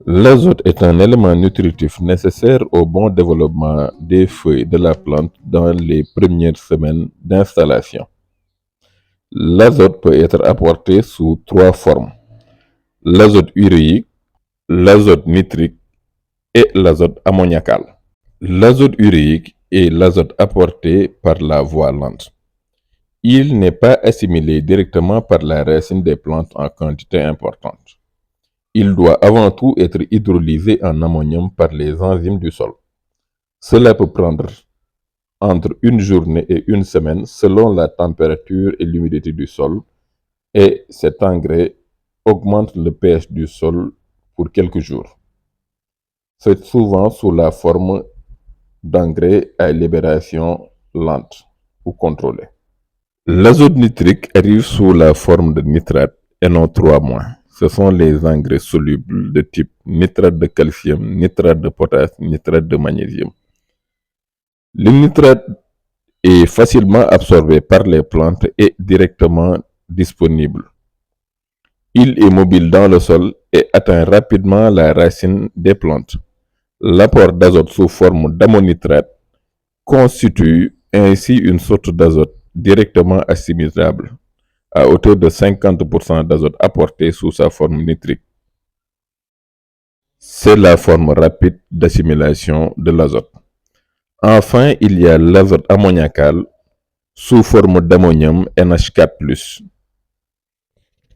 L'azote est un élément nutritif nécessaire au bon développement des feuilles de la plante dans les premières semaines d'installation. L'azote peut être apporté sous trois formes: l'azote uréique, l'azote nitrique et l'azote ammoniacal. L'azote uréique est l'azote apporté par la voie lente. Il n'est pas assimilé directement par la racine des plantes en quantité importante. Il doit avant tout être hydrolysé en ammonium par les enzymes du sol. Cela peut prendre entre une journée et une semaine selon la température et l'humidité du sol, et cet engrais augmente le pH du sol pour quelques jours. C'est souvent sous la forme d'engrais à libération lente ou contrôlée. L'azote nitrique arrive sous la forme de nitrate et non 3-. Ce sont les engrais solubles de type nitrate de calcium, nitrate de potasse, nitrate de magnésium. Le nitrate est facilement absorbé par les plantes et directement disponible. Il est mobile dans le sol et atteint rapidement la racine des plantes. L'apport d'azote sous forme d'ammonitrate constitue ainsi une sorte d'azote directement assimilable, à hauteur de 50% d'azote apporté sous sa forme nitrique. C'est la forme rapide d'assimilation de l'azote. Enfin, il y a l'azote ammoniacal sous forme d'ammonium NH4+.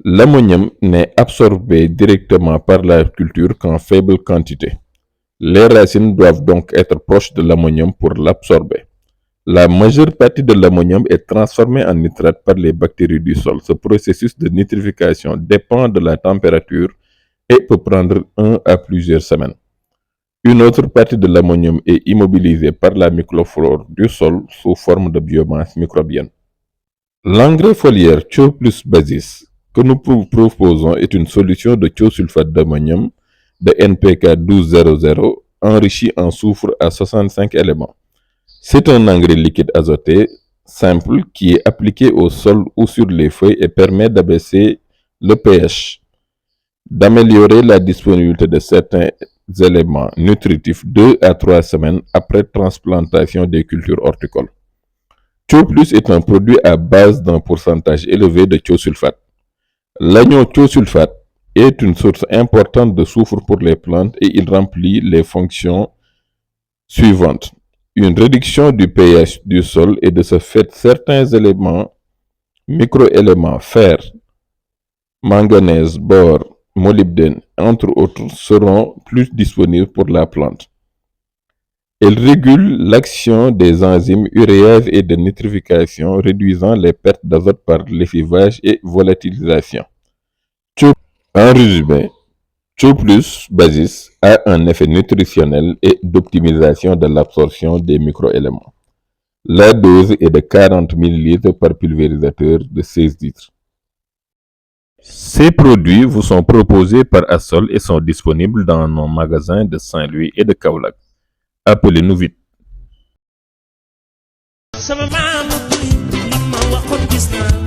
L'ammonium n'est absorbé directement par la culture qu'en faible quantité. Les racines doivent donc être proches de l'ammonium pour l'absorber. La majeure partie de l'ammonium est transformée en nitrate par les bactéries du sol. Ce processus de nitrification dépend de la température et peut prendre 1 à plusieurs semaines. Une autre partie de l'ammonium est immobilisée par la microflore du sol sous forme de biomasse microbienne. L'engrais foliaire Thio plus Basis que nous proposons est une solution de thiosulfate d'ammonium de NPK 1200 enrichi en soufre à 65 éléments. C'est un engrais liquide azoté simple qui est appliqué au sol ou sur les feuilles et permet d'abaisser le pH, d'améliorer la disponibilité de certains éléments nutritifs 2 à 3 semaines après transplantation des cultures horticoles. Thio Plus est un produit à base d'un pourcentage élevé de thiosulfate. L'agneau thiosulfate est une source importante de soufre pour les plantes et il remplit les fonctions suivantes: une réduction du pH du sol et de ce fait certains éléments, microéléments fer, manganèse, bore, molybdène, entre autres, seront plus disponibles pour la plante. Elle régule l'action des enzymes uréase et de nitrification, réduisant les pertes d'azote par lessivage et volatilisation. En résumé, Thio Plus Basis a un effet nutritionnel et d'optimisation de l'absorption des microéléments. La dose est de 40 ml par pulvérisateur de 16 litres. Ces produits vous sont proposés par Assol et sont disponibles dans nos magasins de Saint-Louis et de Kaolack. Appelez-nous vite. sama maam li ma waxoon gis naa